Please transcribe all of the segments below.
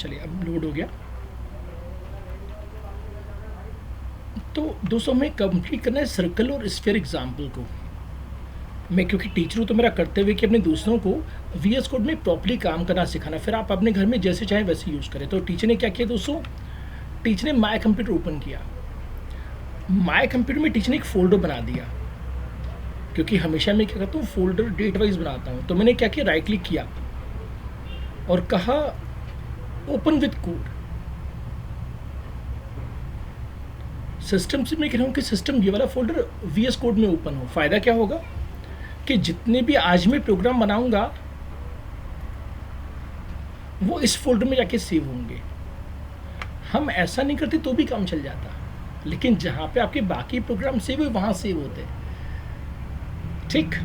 चलिए अब लोड हो गया। तो दोस्तों हमें कंप्लीट करना है सर्कल और स्फीयर एग्जाम्पल को। मैं क्योंकि टीचर हूँ तो मेरा कर्तव्य है कि अपने दूसरों को वीएस कोड में प्रॉपर्ली काम करना सिखाना, फिर आप अपने घर में जैसे चाहे वैसे यूज़ करें। तो टीचर ने क्या किया दोस्तों, टीचर ने माय कंप्यूटर ओपन किया। माय कंप्यूटर में टीचर ने एक फोल्डर बना दिया, क्योंकि हमेशा मैं क्या करता हूँ फोल्डर डेट वाइज बनाता हूँ। तो मैंने क्या किया, राइट क्लिक किया और कहा ओपन विद कोड। सिस्टम से मैं कह रहा हूँ कि सिस्टम ये वाला फोल्डर वीएस कोड में ओपन हो। फ़ायदा क्या होगा कि जितने भी आज मैं प्रोग्राम बनाऊंगा वो इस फोल्डर में जाके सेव होंगे। हम ऐसा नहीं करते तो भी काम चल जाता, लेकिन जहाँ पे आपके बाकी प्रोग्राम सेव हुए वहाँ सेव होते। ठीक।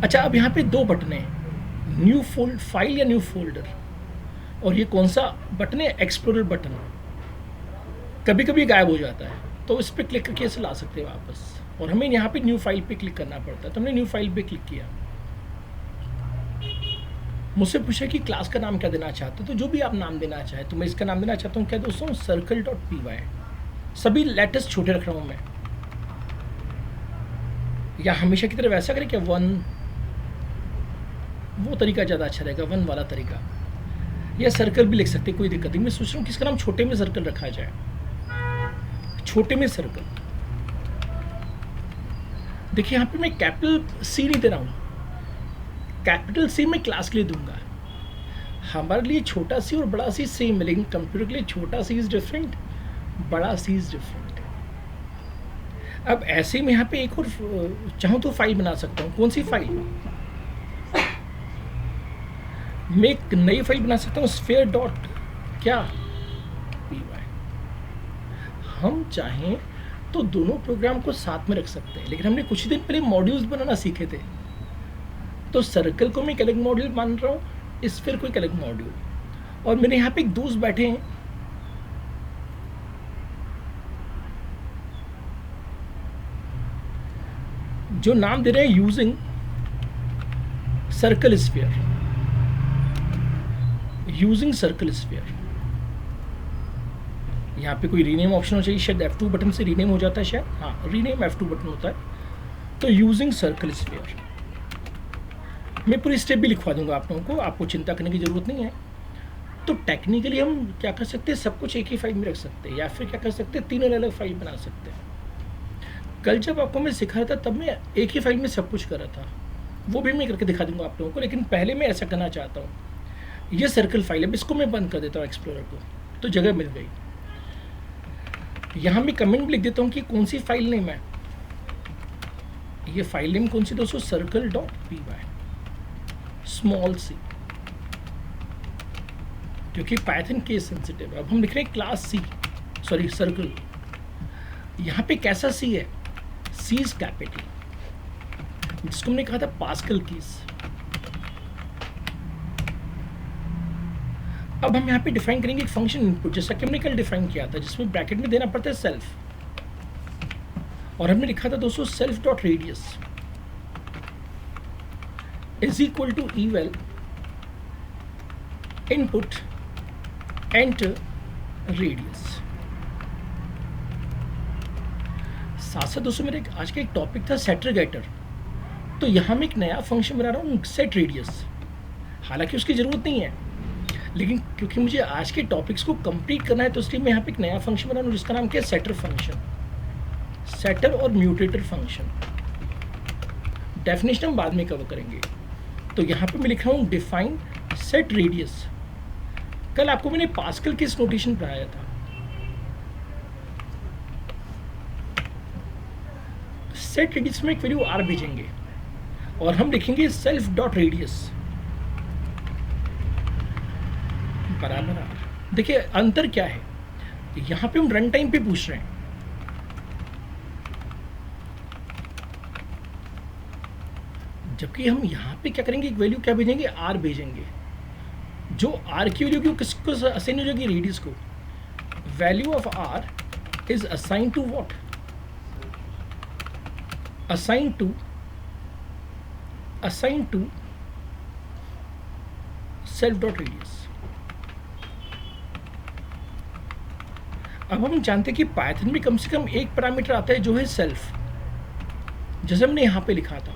अच्छा, अब यहाँ पे दो बटन हैं, न्यू फोल्ड फाइल या न्यू फोल्डर, और ये कौन सा बटन है, एक्सप्लोरर बटन। कभी कभी गायब हो जाता है तो इस पर क्लिक करके इसे ला सकते हैं वापस, और हमें यहाँ पे न्यू फाइल पे क्लिक करना पड़ता है। तो हमने न्यू फाइल पे क्लिक किया। मुझसे पूछा कि क्लास का नाम क्या देना चाहते हो, तो जो भी आप नाम देना चाहे। तो मैं इसका नाम देना चाहता हूँ क्या दोस्तों, circle.py। सभी लेटेस्ट छोटे रख रहा हूँ मैं, या हमेशा की तरह वैसा करें क्या, वन, वो तरीका ज़्यादा अच्छा रहेगा, वन वाला तरीका, या सर्कल भी लिख सकते, कोई दिक्कत नहीं। मैं सोच रहा हूँ किसका नाम छोटे में सर्कल रखा जाए, छोटे में सर्कल। देखिए यहाँ पे मैं कैपिटल सी नहीं दे रहा हूँ, कैपिटल सी मैं क्लास के लिए दूंगा। हमारे लिए छोटा सी और बड़ा सी सेम है, लेकिन कंप्यूटर के लिए छोटा सी इज डिफरेंट, बड़ा सी इज डिफरेंट। अब ऐसे में यहाँ पे एक और चाहूँ तो फाइल बना सकता हूँ। कौन सी फाइल, मैं एक नई फाइल बना सकता हूँ, स्फीयर डॉट क्या py। हम चाहें तो दोनों प्रोग्राम को साथ में रख सकते हैं, लेकिन हमने कुछ दिन पहले मॉड्यूल्स बनाना सीखे थे। तो सर्कल को मैं एक अलग मॉड्यूल मान रहा हूँ, स्फीयर को एक अलग मॉड्यूल। और मेरे यहाँ पे एक दोस्त बैठे हैं, जो नाम दे रहे हैं using circle sphere, using circle sphere. यहाँ पे कोई रीनेम ऑप्शन हो चाहिए, शायद F2 बटन से रीनेम हो जाता है, शायद हाँ रीनेम F2 बटन होता है। तो यूजिंग सर्कल स्फीयर, मैं पूरी स्टेप भी लिखवा दूंगा आप लोगों को, आपको चिंता करने की ज़रूरत नहीं है। तो टेक्निकली हम क्या कर सकते हैं, सब कुछ एक ही फाइल में रख सकते हैं, या फिर क्या कर सकते हैं, तीन अलग अलग फाइल बना सकते हैं। कल जब आपको मैं सिखा रहा था तब मैं एक ही फाइल में सब कुछ कर रहा था, वो भी मैं करके दिखा दूंगा आप लोगों को, लेकिन पहले मैं ऐसा करना चाहता हूँ। ये सर्कल फाइल है, इसको मैं बंद कर देता हूँ एक्सप्लोरर को, तो जगह मिल गई। यहाँ मैं कमेंट भी लिख देता हूँ कि कौन सी फाइल नेम है, ये फाइल नेम कौन सी दोस्तों, circle.py, स्मॉल सी, क्योंकि पाइथन केस सेंसिटिव है। अब हम लिख रहे हैं क्लास सी, सॉरी सर्कल। यहाँ पे कैसा सी है, सी इज कैपिटल, जिसको हमने कहा था पास्कल कीज। अब हम यहाँ पे डिफाइन करेंगे एक फंक्शन इनपुट, जैसा कि हमने कल डिफाइन किया था, जिसमें ब्रैकेट में देना पड़ता है सेल्फ, और हमने लिखा था दोस्तों self dot radius is equal to eval input enter radius. साथ साथ दोस्तों मेरे आज का एक टॉपिक था सेटर गेटर, तो यहाँ मैं एक नया फंक्शन बना रहा हूँ सेट रेडियस। हालांकि उसकी ज़रूरत नहीं है, लेकिन क्योंकि मुझे आज के टॉपिक्स को कंप्लीट करना है, तो इसलिए मैं यहाँ पे एक नया फंक्शन बना रहा हूँ जिसका नाम क्या है, सेटर फंक्शन, सेटर और म्यूटेटर फंक्शन। डेफिनेशन हम बाद में कवर करेंगे। तो यहाँ पे मैं लिख रहा हूँ डिफाइन सेट रेडियस। कल आपको मैंने पास्कल के इस नोटेशन पढ़ाया था। सेट रेडियस में एक वैल्यू आर भेजेंगे और हम लिखेंगे सेल्फ डॉट रेडियस बराबर आर। देखिए अंतर क्या है, यहाँ पे हम रन टाइम पे पूछ रहे हैं, जबकि हम यहाँ पे क्या करेंगे, एक वैल्यू क्या भेजेंगे, आर भेजेंगे। जो आर की वैल्यू किसको असाइन हो जाएगी, रेडियस को। Value of r is assign to what, assign to self dot radius. अब हम जानते हैं कि पाइथन में कम से कम एक पैरामीटर आता है जो है सेल्फ, जैसे हमने यहाँ पे लिखा था।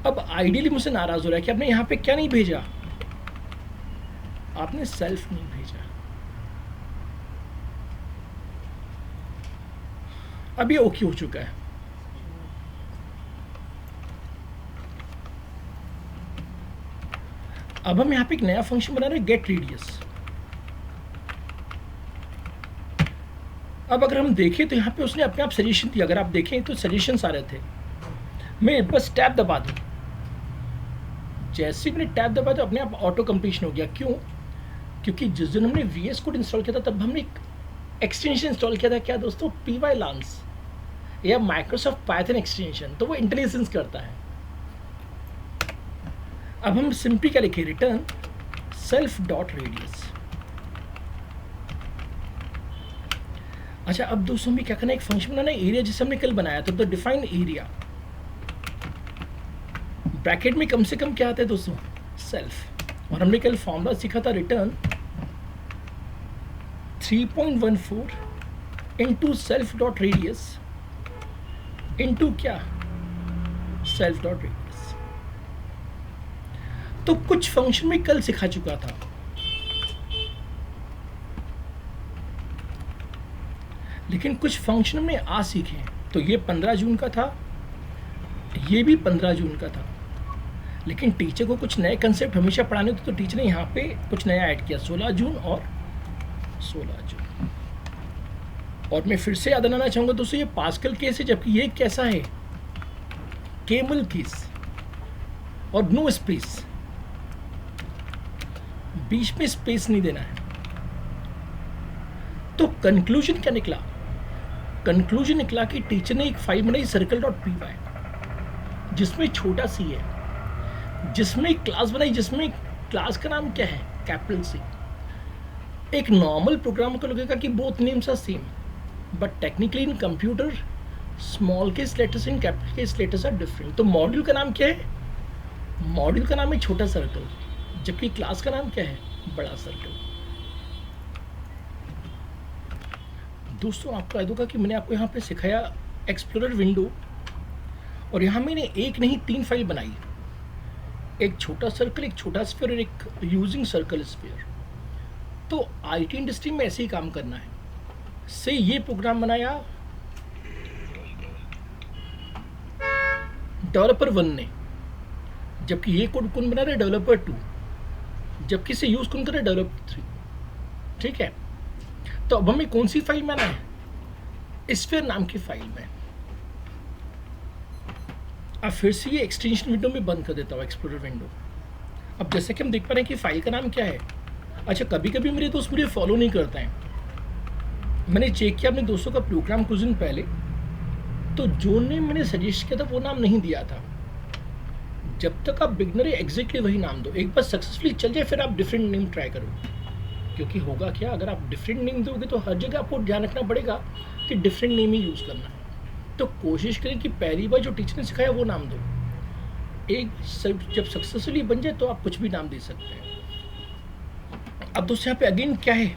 अब आइडियली मुझसे नाराज हो रहा है कि आपने यहाँ पे क्या नहीं भेजा, आपने सेल्फ नहीं भेजा। अब ये ओके हो चुका है। अब हम यहाँ पे एक नया फंक्शन बना रहे हैं, गेट रेडियस। अब अगर हम देखें तो यहाँ पे उसने अपने आप सजेशन दिया, अगर आप देखें तो सजेशंस आ रहे थे। मैं बस टैब दबा दूँ, जैसे ही मैंने टैब दबा तो अपने आप ऑटो कंप्लीशन हो गया। क्यों? क्योंकि जिस दिन हमने VS कोड इंस्टॉल किया था तब हमने एक एक्सटेंशन इंस्टॉल किया था, क्या दोस्तों, pylance या माइक्रोसॉफ्ट पाइथन एक्सटेंशन, तो वो इंटेलिजेंस करता है। अब हम सिंपली क्या लिखें, रिटर्न सेल्फ डॉट रेडियस। अच्छा, अब दोस्तों हमें क्या करना है, एक फंक्शन बनाना है एरिया, जिसे हमने कल बनाया था। तो डिफाइन एरिया, ब्रैकेट में कम से कम क्या आता है दोस्तों, सेल्फ। और हमने कल फॉर्मूला सीखा था, return 3.14 into self dot radius into क्या, सेल्फ डॉट रेडियस। तो कुछ फंक्शन में कल सिखा चुका था, लेकिन कुछ फंक्शन में आज सीखे। तो ये 15 जून का था, ये भी 15 जून का था, लेकिन टीचर को कुछ नए कंसेप्ट हमेशा पढ़ाने होते, तो टीचर ने यहाँ पे कुछ नया ऐड किया, 16 जून और 16 जून। और मैं फिर से याद दिलाना चाहूँगा दोस्तों, ये पास्कल केस है, जबकि ये कैसा है, केमल केस, और नो स्पेस, बीच में स्पेस नहीं देना है। तो कंक्लूजन क्या निकला, कंक्लूजन निकला कि टीचर ने एक फाइल बनाई circle.py, जिसमें छोटा सी है, जिसमें एक क्लास बनाई, जिसमें क्लास का नाम क्या है, कैपिटल सी। एक नॉर्मल प्रोग्रामर को लगेगा कि both names are same, but technically in computer small case letters and capital case letters are different. तो मॉड्यूल का नाम क्या है, मॉड्यूल का नाम है छोटा सर्कल, जबकि क्लास का नाम क्या है, बड़ा सर्कल। दोस्तों आपको याद होगा कि मैंने आपको यहाँ पे सिखाया एक्सप्लोरर विंडो, और यहाँ मैंने एक नहीं 3 फाइल बनाई, एक छोटा सर्कल, एक छोटा स्फीयर और एक यूजिंग सर्कल स्फीयर। तो IT इंडस्ट्री में ऐसे ही काम करना है। से ये प्रोग्राम बनाया डेवलपर 1 ने, जबकि ये कोड कौन बना रहा है, डेवलपर 2, जबकि इसे यूज कौन कर रहा है, डेवलपर 3। ठीक है, तो अब हमें कौन सी फाइल में आना है, स्फीयर नाम की फाइल में। अब फिर से ये एक्सटेंशन विंडो में बंद कर देता हूँ, एक्सप्लोरर विंडो। अब जैसे कि हम देख पा रहे हैं कि फाइल का नाम क्या है। अच्छा, कभी कभी मेरे दोस्त मुझे फॉलो नहीं करते हैं। मैंने चेक किया अपने दोस्तों का प्रोग्राम कुछ दिन पहले, तो जो नेम मैंने सजेस्ट किया था वो नाम नहीं दिया था। जब तक आप बिगनर है एग्जैक्टली वही नाम दो, एक बार सक्सेसफुली चल जाए फिर आप डिफरेंट नेम ट्राई करो। क्योंकि होगा क्या, अगर आप डिफरेंट नेम दोगे तो हर जगह आपको ध्यान रखना पड़ेगा कि डिफरेंट नेम ही यूज़ करना है। तो कोशिश करें कि पहली बार जो टीचर ने सिखाया वो नाम दो। जब सक्सेसफुली बन जाए तो आप कुछ भी नाम दे सकते हैं। अब दोस्तों यहाँ पे अगेन क्या है,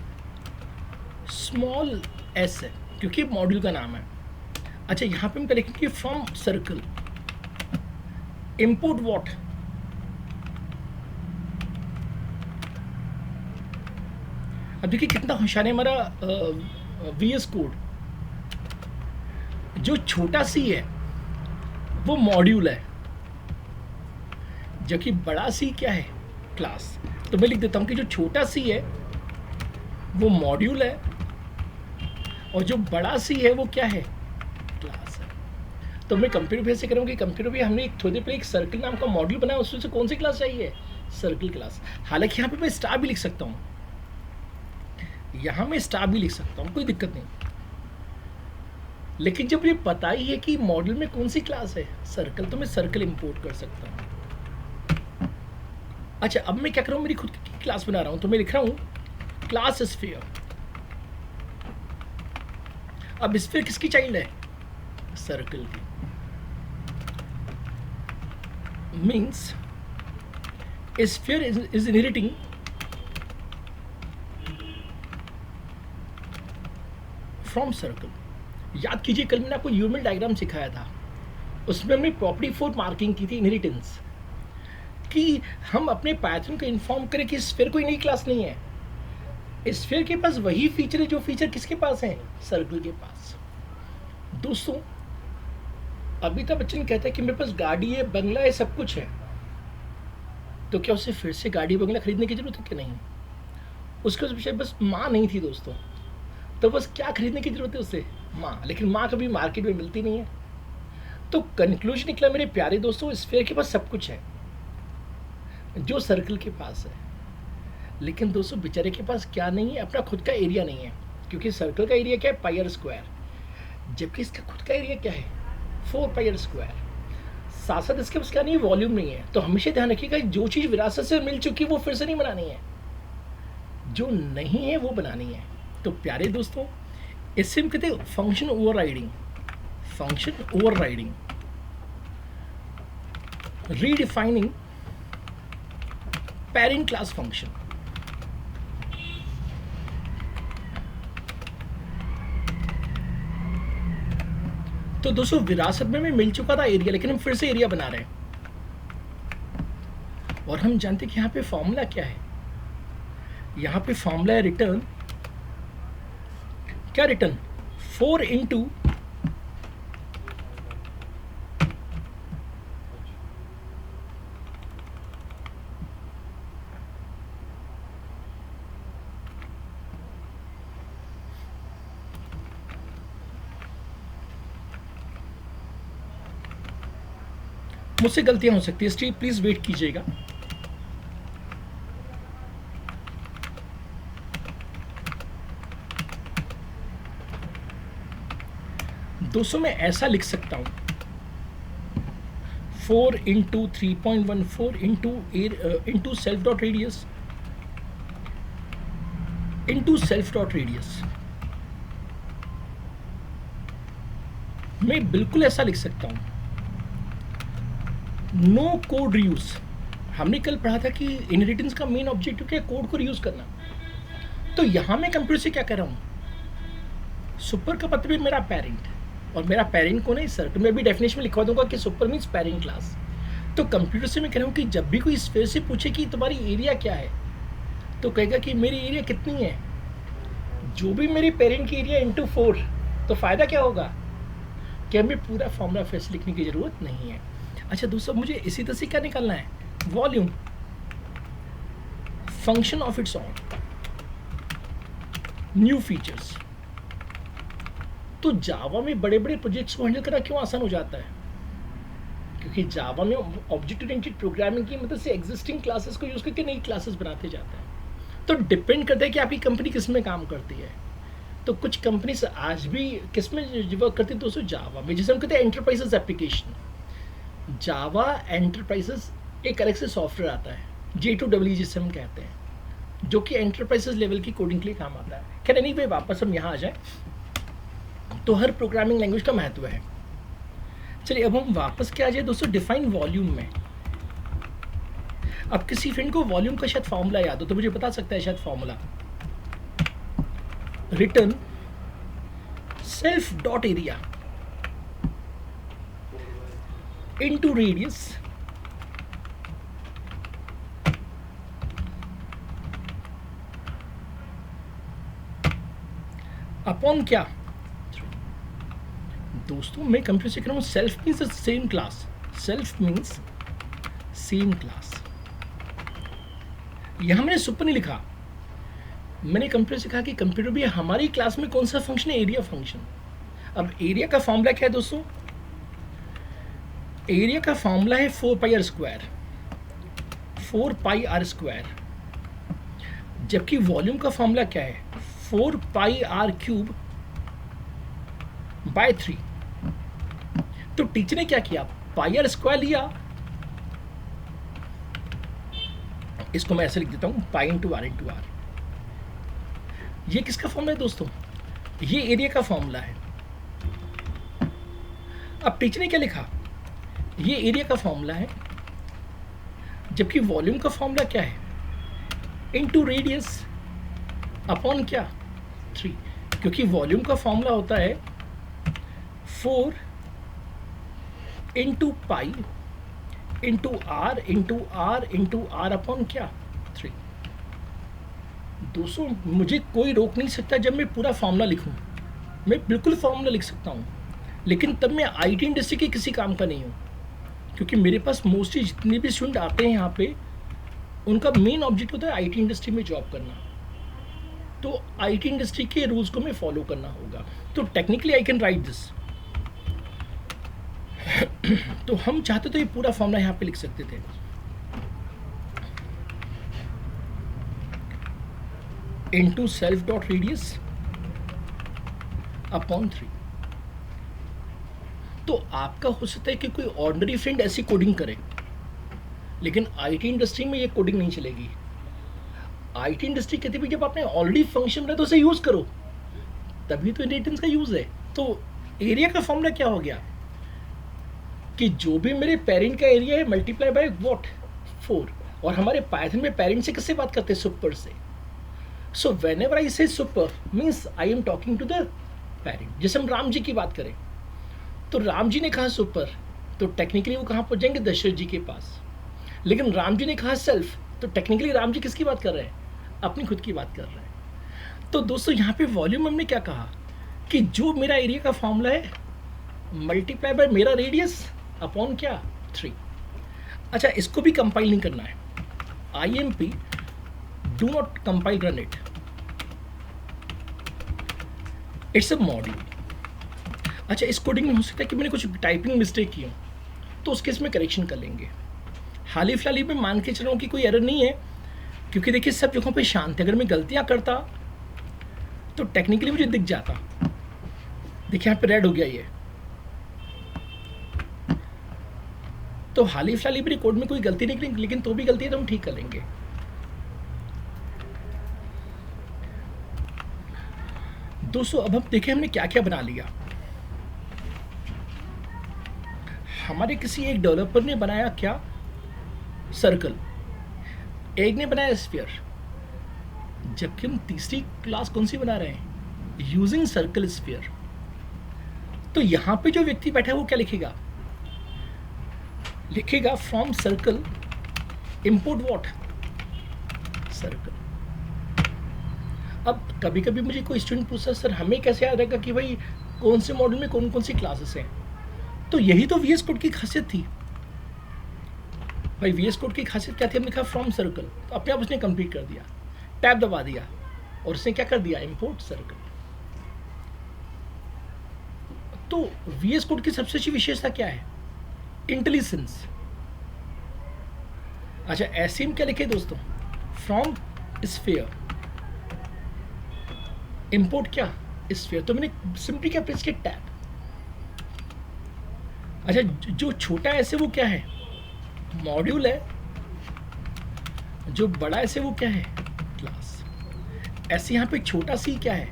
स्मॉल s है, क्योंकि मॉड्यूल का नाम है। अच्छा, यहाँ पे हम करेंगे कि फ्रॉम सर्कल इंपोर्ट व्हाट, अब देखिए कितना होशियार है हमारा VS कोड। जो छोटा सी है वो मॉड्यूल है, जबकि बड़ा सी क्या है, क्लास। तो मैं लिख देता हूँ कि जो छोटा सी है वो मॉड्यूल है, और जो बड़ा सी है वो क्या है, क्लास है। तो मैं कंप्यूटर पे से करूँगी, कंप्यूटर पे हमने एक थोड़ी देर पहले एक सर्कल नाम का मॉड्यूल बनाया, उसमें से कौन सी क्लास चाहिए, सर्कल क्लास। हालांकि यहाँ पे मैं स्टार भी लिख सकता हूँ, यहाँ मैं स्टार भी लिख सकता हूँ, कोई दिक्कत नहीं। लेकिन जब मुझे पता ही है कि मॉडल में कौन सी क्लास है, सर्कल, तो मैं सर्कल इंपोर्ट कर सकता हूँ। अच्छा, अब मैं क्या कर रहा हूँ, मेरी खुद की क्लास बना रहा हूँ, तो मैं लिख रहा हूँ क्लास स्फीयर। अब स्फीयर किसकी चाइल्ड है, सर्कल की। Means sphere is inheriting from circle. याद कीजिए कल मैंने आपको यूमल डायग्राम सिखाया था, उसमें हमने प्रॉपर्टी 4 मार्किंग की थी इनहेरिटेंस, कि हम अपने पैटर्न को इन्फॉर्म करें कि स्फीयर कोई नई क्लास नहीं है, स्फीयर के पास वही फीचर है जो फीचर किसके पास है, सर्कल के पास। दोस्तों अमिताभ बच्चन कहता है कि मेरे पास गाड़ी है, बंगला है, सब कुछ है, तो क्या उसे फिर से गाड़ी बंगला खरीदने की जरूरत है कि नहीं? उसके पीछे बस माँ नहीं थी दोस्तों, तो बस क्या खरीदने की जरूरत है उसे, माँ। लेकिन माँ कभी मार्केट में मिलती नहीं है। तो कंक्लूजन निकला मेरे प्यारे दोस्तों, स्फीयर के पास सब कुछ है जो सर्कल के पास है, लेकिन दोस्तों बेचारे के पास क्या नहीं है, अपना खुद का एरिया नहीं है। क्योंकि सर्कल का एरिया क्या है, पाई आर स्क्वायर, जबकि इसका खुद का एरिया क्या है, 4 पाई आर स्क्वायर। साथ साथ इसके पास क्या नहीं है, वॉल्यूम नहीं है। तो हमेशा ध्यान रखिएगा, जो चीज़ विरासत से मिल चुकी है वो फिर से नहीं बनानी है, जो नहीं है वो बनानी है। तो प्यारे दोस्तों इससे हम कहते हैं function overriding, function overriding, redefining parent class function. तो दोस्तों विरासत में मिल चुका था एरिया, लेकिन हम फिर से एरिया बना रहे हैं। और हम जानते हैं कि यहाँ पे फॉर्मूला क्या है, यहाँ पे फॉर्मूला है रिटर्न, क्या रिटर्न, 4 इंटू मुझसे गलतियां हो सकती है, इसलिए प्लीज वेट कीजिएगा। दोस्तों मैं ऐसा लिख सकता हूं, 4 into 3.14 into self dot radius into self dot radius. मैं बिल्कुल ऐसा लिख सकता हूं, नो कोड रीयूज। हमने कल पढ़ा था कि इनहेरिटेंस का मेन ऑब्जेक्टिव क्या है, कोड को रीयूज करना। तो यहां मैं कंप्यूटर से क्या कर रहा हूं, सुपर का मतलब है मेरा पेरेंट, और मेरा पेरेंट को नहीं सर्कल में भी डेफिनेशन में लिखवा दूंगा कि सुपर मीन्स पेरेंट क्लास। तो कंप्यूटर से मैं कह रहा हूं कि जब भी कोई स्फीयर से पूछे कि तुम्हारी एरिया क्या है, तो कहेगा कि मेरी एरिया कितनी है, जो भी मेरी पेरेंट की एरिया इंटू 4। तो फायदा क्या होगा कि हमें पूरा फॉर्मूला फिर से लिखने की जरूरत नहीं है। अच्छा दोस्तों मुझे इसी तरह से क्या निकालना है, volume, function of its on, new features. तो जावा में बड़े बड़े प्रोजेक्ट्स को हैंडल करना क्यों आसान हो जाता है, क्योंकि जावा में ऑब्जेक्ट ओरिएंटेड प्रोग्रामिंग की मदद से एग्जिस्टिंग क्लासेस को यूज करके नई क्लासेस बनाते जाते हैं। तो डिपेंड करता है कि आपकी कंपनी किस में काम करती है। तो कुछ कंपनीज आज भी किस में वर्क करती है दोस्तों, जावा में, जिसे हम कहते हैं एंटरप्राइजेस एप्लीकेशन। जावा एंटरप्राइजेस एक अलग से सॉफ्टवेयर आता है, J2EE जिसे हम कहते हैं, जो कि एंटरप्राइजेस लेवल की कोडिंग के लिए काम आता है। खैर एनीवे वापस हम यहाँ आ जाए, तो हर प्रोग्रामिंग लैंग्वेज का महत्व है। चलिए अब हम वापस क्या आ जाए दोस्तों, डिफाइन वॉल्यूम में। अब किसी फ्रेंड को वॉल्यूम का शायद फॉर्मूला याद हो तो मुझे बता सकता है शायद formula, return self dot area into radius upon क्या। दोस्तों मैं कंप्यूटर से कह रहा हूं, self means same class, self means same class. यहां मैंने सुपर नहीं लिखा, मैंने कंप्यूटर से कहा कि कंप्यूटर भी हमारी क्लास में कौन सा फंक्शन है, एरिया फंक्शन। अब एरिया का फॉर्मूला क्या है दोस्तों, एरिया का फॉर्मूला है 4 pi r square, 4 pi r square. जबकि वॉल्यूम का फॉर्मूला क्या है, 4 पाई आर क्यूब बाय 3। तो टीचर ने क्या किया, पाई आर स्क्वायर लिया, इसको मैं ऐसे लिख देता हूं, pi into r into r. ये किसका फॉर्मूला है दोस्तों, ये एरिया का फॉर्मूला है। अब टीचर ने क्या लिखा, ये एरिया का फॉर्मूला है, जबकि वॉल्यूम का फॉर्मूला क्या है, इनटू रेडियस अपॉन क्या 3, क्योंकि वॉल्यूम का फॉर्मूला होता है 4 into pi into r into r into r upon क्या 3। दोस्तों मुझे कोई रोक नहीं सकता जब मैं पूरा फॉर्मूला लिखूं, मैं बिल्कुल फॉर्मूला लिख सकता हूं, लेकिन तब मैं आईटी इंडस्ट्री के किसी काम का नहीं हूं, क्योंकि मेरे पास मोस्टली जितने भी स्टूडेंट आते हैं यहाँ पे उनका मेन ऑब्जेक्ट होता है आईटी इंडस्ट्री में जॉब करना। तो आईटी इंडस्ट्री के रूल्स को मैं फॉलो करना होगा। तो technically I can write this. तो हम चाहते तो ये पूरा फॉर्मूला यहाँ पे लिख सकते थे। Into self dot radius upon 3। तो आपका हो सकता है कि कोई ऑर्डिनरी फ्रेंड ऐसी कोडिंग करे, लेकिन आईटी इंडस्ट्री में ये कोडिंग नहीं चलेगी। आईटी इंडस्ट्री कहती है जब आपने ऑलरेडी फंक्शन बनाया तो उसे यूज करो, तभी तो इनहेरिटेंस का यूज है। तो एरिया का फॉर्मूला क्या हो गया कि जो भी मेरे पेरेंट का एरिया है मल्टीप्लाई बाय व्हाट 4, और हमारे पाइथन में पेरेंट से किससे बात करते हैं? सुपर से। सो whenever I say super means I am talking to the parent. जैसे हम राम जी की बात करें तो राम जी ने कहा सुपर, तो टेक्निकली वो कहाँ पहुंच जाएंगे? दशरथ जी के पास। लेकिन राम जी ने कहा सेल्फ, तो टेक्निकली राम जी किसकी बात कर रहे हैं? अपनी खुद की बात कर रहे हैं। तो दोस्तों यहाँ पे वॉल्यूम हमने क्या कहा कि जो मेरा एरिया का फॉर्मूला है मल्टीप्लाई बाय मेरा रेडियस अपॉन क्या 3। अच्छा, इसको भी कंपाइल नहीं करना है। IMP do not compile run it, it's a module. अच्छा, इस कोडिंग में हो सकता है कि मैंने कुछ टाइपिंग मिस्टेक की हो, तो उसके इसमें करेक्शन कर लेंगे। हाल ही फिलहाल में मान के चल रहा हूँ कि कोई एरर नहीं है, क्योंकि देखिए सब जगहों पे शांत है। अगर मैं गलतियाँ करता तो टेक्निकली मुझे दिख जाता। देखिए यहाँ पे रेड हो गया ये। तो हाल ही फिलहाल मेरे कोड में कोई गलती नहीं, लेकिन तो भी गलती है तो हम ठीक कर लेंगे। दोस्तों अब हम देखें हमने क्या क्या बना लिया। हमारे किसी एक डेवलपर ने बनाया क्या? सर्कल। एक ने बनाया स्फीयर। जबकि हम तीसरी क्लास कौन सी बना रहे हैं? Using circle sphere. तो यहां पे जो व्यक्ति बैठा है वो क्या लिखेगा? लिखेगा from circle import what circle. अब कभी कभी मुझे कोई स्टूडेंट पूछता है सर हमें कैसे याद रहेगा कि भाई कौन से मॉड्यूल में कौन कौन सी क्लासेस हैं? तो यही तो VS कोड की खासियत थी भाई। VS कोड की खासियत क्या थी? हमने कहा फ्रॉम सर्कल, तो अपने आप उसने कंप्लीट कर दिया, टैब दबा दिया और उसने क्या कर दिया? Import circle. तो VS कोड की सबसे अच्छी विशेषता क्या है? इंटेलिजेंस। अच्छा, ऐसे हम क्या लिखे दोस्तों? फ्रॉम स्फीयर इंपोर्ट क्या? स्फीयर। तो मैंने सिंपली क्या प्रेस किया? टैब। अच्छा, जो छोटा ऐसे वो क्या है? मॉड्यूल है। जो बड़ा ऐसे वो क्या है? क्लास। ऐसे यहाँ पे छोटा सी क्या है?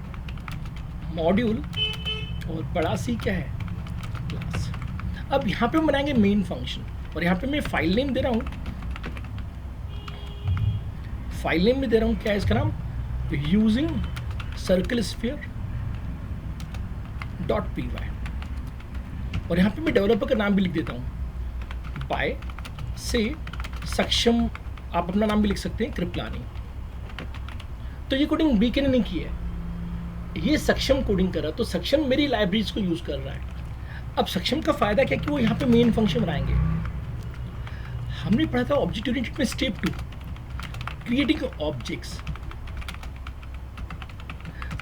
मॉड्यूल, और बड़ा सी क्या है? क्लास। अब यहाँ पे हम बनाएंगे मेन फंक्शन, और यहाँ पे मैं फाइल नेम दे रहा हूँ। फाइल नेम में दे रहा हूँ क्या है इसका नाम? Using circle sphere .py। और यहाँ पे मैं डेवलपर का नाम भी लिख देता हूँ, बाय से सक्षम। आप अपना नाम भी लिख सकते हैं, कृपलानी। तो ये कोडिंग बीके ने नहीं की है, ये सक्षम कोडिंग कर रहा है। तो सक्षम मेरी लाइब्रेरीज को यूज कर रहा है। अब सक्षम का फायदा क्या कि वो यहाँ पे मेन फंक्शन बनाएंगे। हमने पढ़ा था ऑब्जेक्ट ओरिएंटेड में स्टेप 2 क्रिएटिंग ऑब्जेक्ट्स।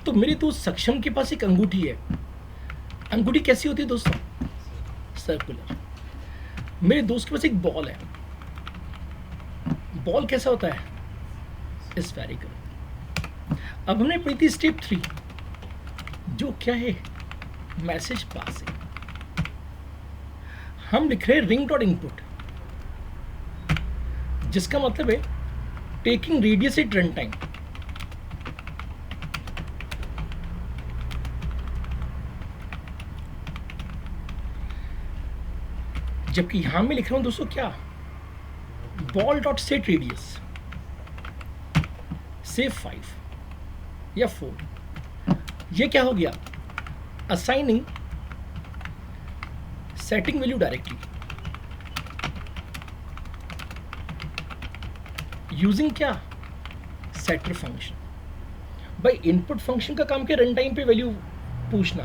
तो मेरे दोस्त सक्षम के पास एक अंगूठी है। अंगूठी कैसी होती है दोस्तों? सर्कुलर। मेरे दोस्त के पास एक बॉल है। बॉल कैसा होता है? स्फेरिकल। अब हमने पढ़ी थी स्टेप 3 जो क्या है? Message passing. हम लिख रहे हैं रिंग डॉट इनपुट, जिसका मतलब है taking radius at run time. जबकि यहां में लिख रहा हूं दोस्तों क्या? बॉल डॉट सेट रेडियस से 5 या 4। ये क्या हो गया, assigning setting value directly using क्या, सेटर फंक्शन। भाई इनपुट फंक्शन का काम क्या, रन टाइम पे वैल्यू पूछना,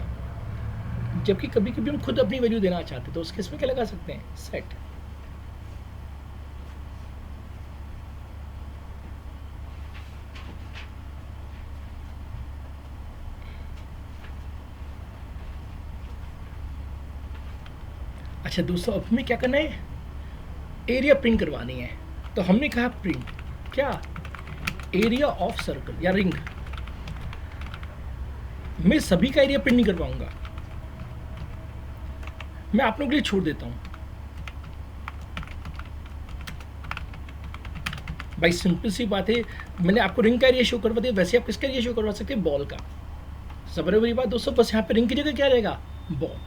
जबकि कभी कभी हम खुद अपनी वैल्यू देना चाहते तो उस केस में क्या लगा सकते हैं, सेट। अच्छा दोस्तों, अब हमें क्या करना है, एरिया प्रिंट करवानी है। तो हमने कहा प्रिंट क्या, एरिया ऑफ सर्कल या रिंग। मैं सभी का एरिया प्रिंट नहीं करवाऊंगा, मैं आप लोगों के लिए छोड़ देता हूं। भाई सिंपल सी बात है, मैंने आपको रिंग का एरिया शो करवा दिया, वैसे आप किसका एरिया शो करवा सकते हैं, बॉल का। सब बड़ी बात दोस्तों, बस यहाँ पे रिंग की जगह क्या रहेगा, बॉल।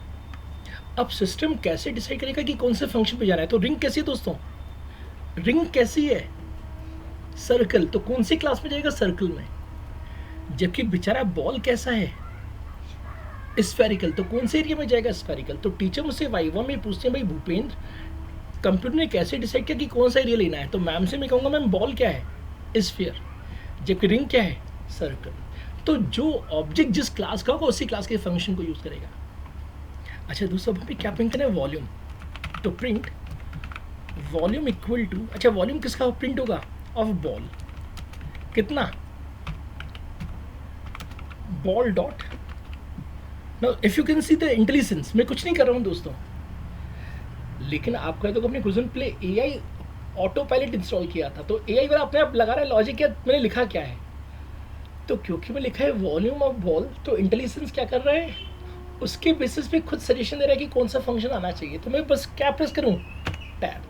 अब सिस्टम कैसे डिसाइड करेगा कि कौन से फंक्शन पे जाना है। तो रिंग कैसी है दोस्तों, रिंग कैसी है, सर्कल, तो कौन सी क्लास में जाएगा, सर्कल में। जबकि बेचारा बॉल कैसा है, स्फेरिकल, तो कौन से एरिया में जाएगा, स्फेरिकल। तो टीचर मुझसे वाइवा में पूछते हैं, भाई भूपेंद्र कंप्यूटर ने कैसे डिसाइड किया कि कौन सा एरिया लेना है। तो मैम से मैं कहूँगा मैम बॉल क्या है, स्फीयर, जबकि रिंग क्या है, सर्कल। तो जो ऑब्जेक्ट जिस क्लास का होगा उसी क्लास के फंक्शन को यूज़ करेगा। अच्छा दोस्तों, अब हमें क्या प्रिंट करना है, वॉल्यूम। तो प्रिंट वॉल्यूम इक्वल टू, अच्छा वॉल्यूम किसका प्रिंट होगा, ऑफ बॉल। कितना, ball dot. Now if you can see the intelligence, मैं कुछ नहीं कर रहा हूँ दोस्तों, लेकिन आप कहते हो अपने question play AI auto pilot install किया था, तो एआई वाला अपने आप लगा रहा है लॉजिक, क्या मैंने लिखा क्या है। तो क्योंकि मैं लिखा है वॉल्यूम ऑफ बॉल, तो इंटेलिजेंस क्या कर रहा है, उसके बेसिस पे खुद सजेशन दे रहा है कि कौन सा फंक्शन आना चाहिए। तो मैं बस क्या प्रेस करूं, टैब,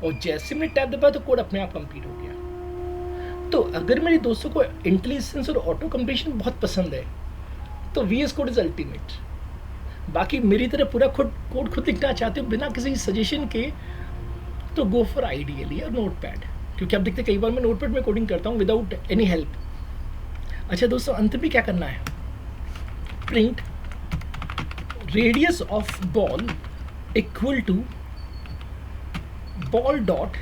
और जैसे मैंने टैब दबाया तो कोड अपने आप कंप्लीट हो गया। तो अगर मेरे दोस्तों को इंटेलिजेंस और ऑटो कंप्लीशन बहुत पसंद है तो VS कोड इज अल्टीमेट। बाकी मेरी तरह पूरा कोड खुद लिखना चाहते हो बिना किसी सजेशन के, तो गो फॉर आइडियली और नोटपैड, क्योंकि आप देखते कई बार मैं नोटपैड में कोडिंग करता हूँ विदाउट एनी हेल्प। अच्छा दोस्तों, अंत में क्या करना है, print radius of ball equal to ball dot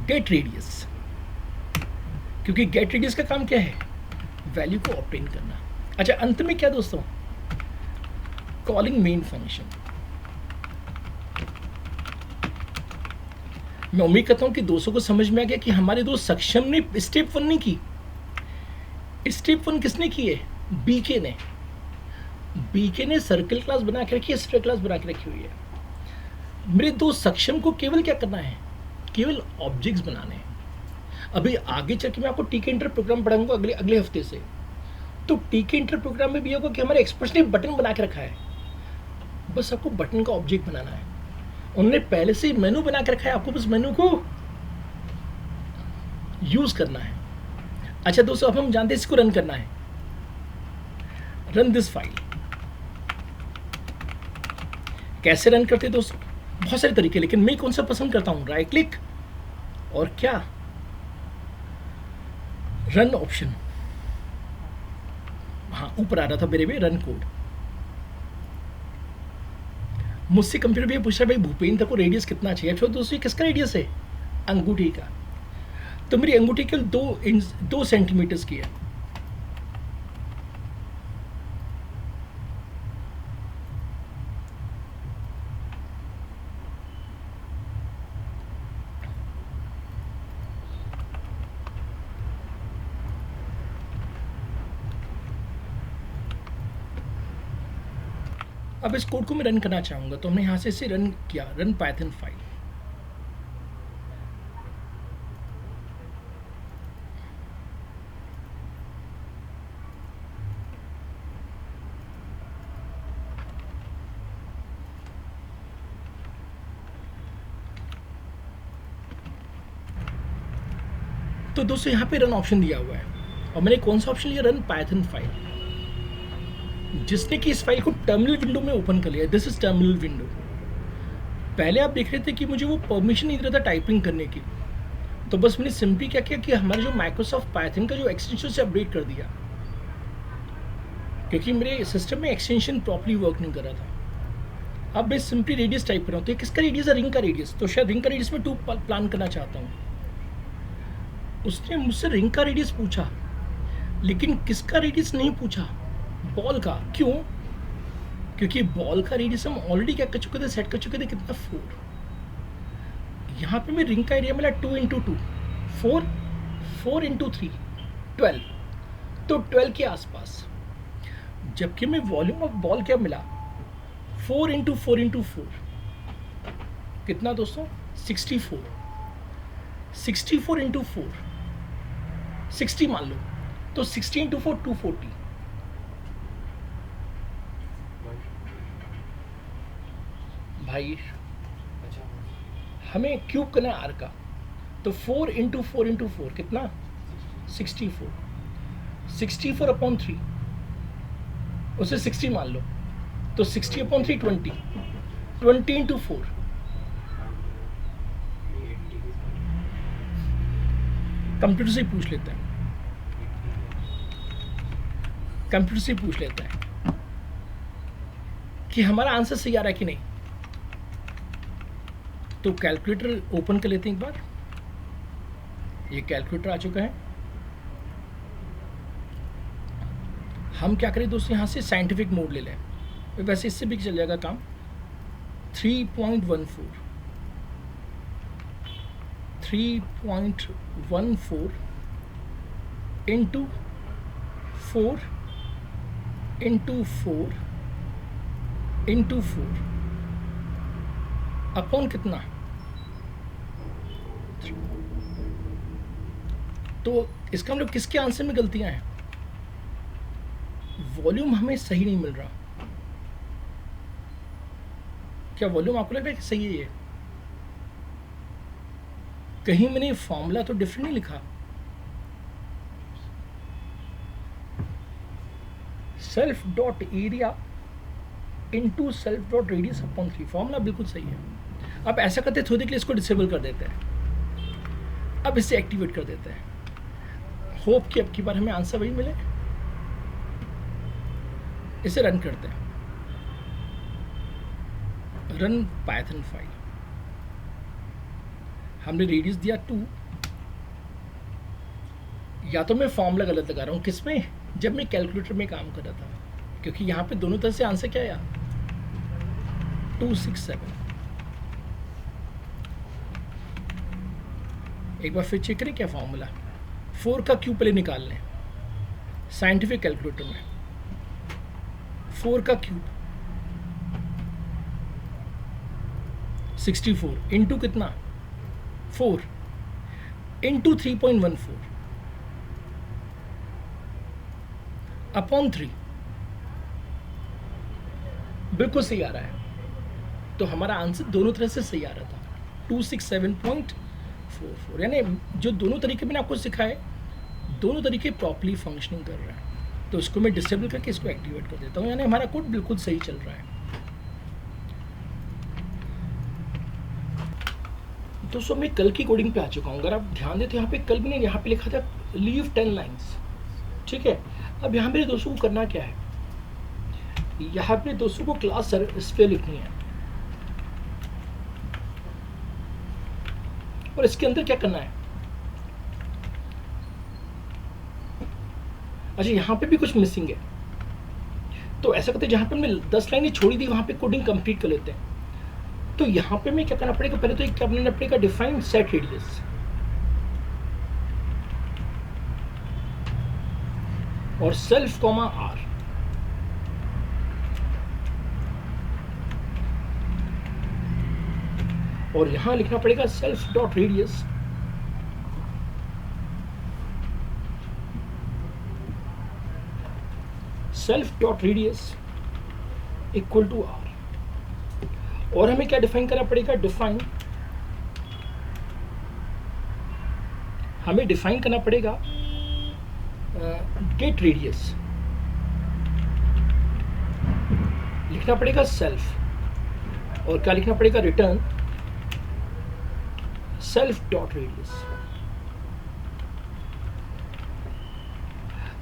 get radius, क्योंकि गेट रेडियस का काम क्या है, वैल्यू को ऑब्टेन करना। अच्छा अंत में क्या दोस्तों, कॉलिंग मेन फंक्शन। मैं उम्मीद करता हूं कि दोस्तों को समझ में आ गया कि हमारे दोस्त सक्षम ने स्टेप 1 नहीं की। स्टेप 1 किसने की है, बीके ने। बीके ने सर्कल क्लास बना के रखी है, स्फीयर क्लास बना के रखी हुई है। मेरे दोस्त सक्षम को केवल क्या करना है, केवल ऑब्जेक्ट्स बनाने हैं। अभी आगे चल के मैं आपको टीके इंटर प्रोग्राम पढ़ाऊंगा अगले हफ्ते से। तो टीके इंटर प्रोग्राम में भी होगा कि हमारे एक्सपर्ट्स ने बटन बना के रखा है, बस आपको बटन का ऑब्जेक्ट बनाना है। उन्होंने पहले से मेनू बना के रखा है, आपको बस मेनू को यूज करना है। अच्छा दोस्तों, अब हम जानते हैं इसको रन करना है। रन दिस फाइल कैसे रन करते हैं दोस्तों, बहुत सारे तरीके, लेकिन मैं कौन सा पसंद करता हूं, राइट क्लिक और क्या, रन ऑप्शन। हाँ ऊपर आ रहा था मेरे में रन कोड। मुझसे कंप्यूटर भी पूछ रहा है भाई भूपेंद्र को रेडियस कितना चाहिए। अच्छा दोस्तों, किसका रेडियस है, अंगूठी का। तो मेरी अंगूठी केवल 2 सेंटीमीटर्स की है। अब इस कोड को मैं रन करना चाहूंगा, तो हमने यहां से इसे रन किया, रन पाइथन फाइल। तो दोस्तों यहाँ पे रन ऑप्शन दिया हुआ है, और मैंने कौन सा ऑप्शन लिया, रन पाइथन फाइल, जिसने कि इस फाइल को टर्मिनल विंडो में ओपन कर लिया। This is terminal window. पहले आप देख रहे थे कि मुझे वो परमिशन नहीं दे रहा था टाइपिंग करने की, तो बस मैंने सिंपली क्या किया कि हमारे जो माइक्रोसॉफ्ट पाइथन का जो एक्सटेंशन से अपडेट कर दिया, क्योंकि मेरे सिस्टम में एक्सटेंशन प्रॉपर्ली वर्क नहीं कर रहा था। अब मैं सिंपली रेडियस टाइप कर रहा हूँ, तो ये किसका रेडियस है? रिंग का रेडियस। तो शायद रिंग का रेडियस में 2 प्लान करना चाहता हूँ। उसने मुझसे रिंग का रेडियस पूछा, लेकिन किसका रेडियस नहीं पूछा? बॉल का। क्यों? क्योंकि बॉल का रेडियस हम ऑलरेडी क्या कर चुके थे, सेट कर चुके थे, कितना? 4। यहाँ पे मैं रिंग का एरिया मिला 2 × 2 4, 4 × 3 12, तो 12 के आसपास। जबकि मैं वॉल्यूम ऑफ बॉल क्या मिला? 4 × 4 × 4 कितना दोस्तों? 64। 64 × 4 60 मान लो, तो 60 × 4 240। भाई हमें क्यूब करना है आर का, तो 4 × 4 × 4 कितना? 64। 64/3, उसे 60 मान लो, तो 60/3 20, 20 × 4। कंप्यूटर से पूछ लेते हैं, कंप्यूटर से पूछ लेते हैं कि हमारा आंसर सही आ रहा है कि नहीं। तो कैलकुलेटर ओपन कर लेते हैं एक बार। ये कैलकुलेटर आ चुका है। हम क्या करें दोस्तों, यहाँ से साइंटिफिक मोड ले लें, वैसे इससे भी चल जाएगा काम। 3.14 इंटू 4 इंटू 4 अपॉन कितना? तो इसका मतलब किसके आंसर में गलतियां हैं? वॉल्यूम हमें सही नहीं मिल रहा। क्या वॉल्यूम आपको लग रहा है कि सही है? ये कहीं मैंने फॉर्मूला तो डिफरेंट नहीं लिखा। Self dot area into self dot radius upon 3, formula बिल्कुल सही है। अब ऐसा करते थोड़ी देर के लिए इसको डिसेबल कर देते हैं, अब इसे एक्टिवेट कर देते हैं। होप कि अब की बार हमें आंसर वही मिले। इसे रन करते हैं, रन पाइथन फाइल। हमने रेडियस दिया 2। या तो मैं फॉर्मूला गलत लगा रहा हूँ, किसमें? जब मैं कैलकुलेटर में काम कर रहा था, क्योंकि यहाँ पे दोनों तरह से आंसर क्या आया? 267। एक बार फिर चेक करें क्या फॉर्मूला। 4 का क्यूब पहले निकाल लें साइंटिफिक कैलकुलेटर में। 4 का क्यूब 64 इंटू कितना? 4 इंटू 3.14 अपॉन 3। बिल्कुल सही आ रहा है। तो हमारा आंसर दोनों तरह से सही आ रहा था, 267.44। यानी जो दोनों तरीके मैंने आपको सिखाए, दोनों तरीके प्रॉपर्ली फंक्शनिंग कर रहे हैं। तो इसको मैं डिसेबल करके इसको एक्टिवेट कर देता हूँ, यानी हमारा कोड बिल्कुल सही चल रहा है। दोस्तों मैं कल की कोडिंग पे आ चुका हूँ। अगर आप ध्यान देते यहाँ पे कल मैंने यहाँ पे लिखा था लीव 10 लाइन्स, ठीक है। अब यहाँ मेरे दोस्तों को करना क्या है, यहाँ पे दोस्तों को क्लास सर्विस लिखनी है, और इसके अंदर क्या करना है। अच्छा यहाँ पे भी कुछ मिसिंग है, तो ऐसा करते हैं जहाँ पे हमने 10 लाइनें छोड़ी थी वहाँ पे कोडिंग कंप्लीट कर लेते हैं। तो यहाँ पे मैं क्या करना पड़ेगा, पहले तो एक क्या बनाना पड़ेगा, डिफाइन सेट रेडियस, और सेल्फ कॉमा आर, और यहां लिखना पड़ेगा self dot radius equal to r. और हमें क्या डिफाइन करना पड़ेगा, हमें डिफाइन करना पड़ेगा गेट रेडियस, लिखना पड़ेगा सेल्फ, और क्या लिखना पड़ेगा, रिटर्न सेल्फ डॉट रेडियस।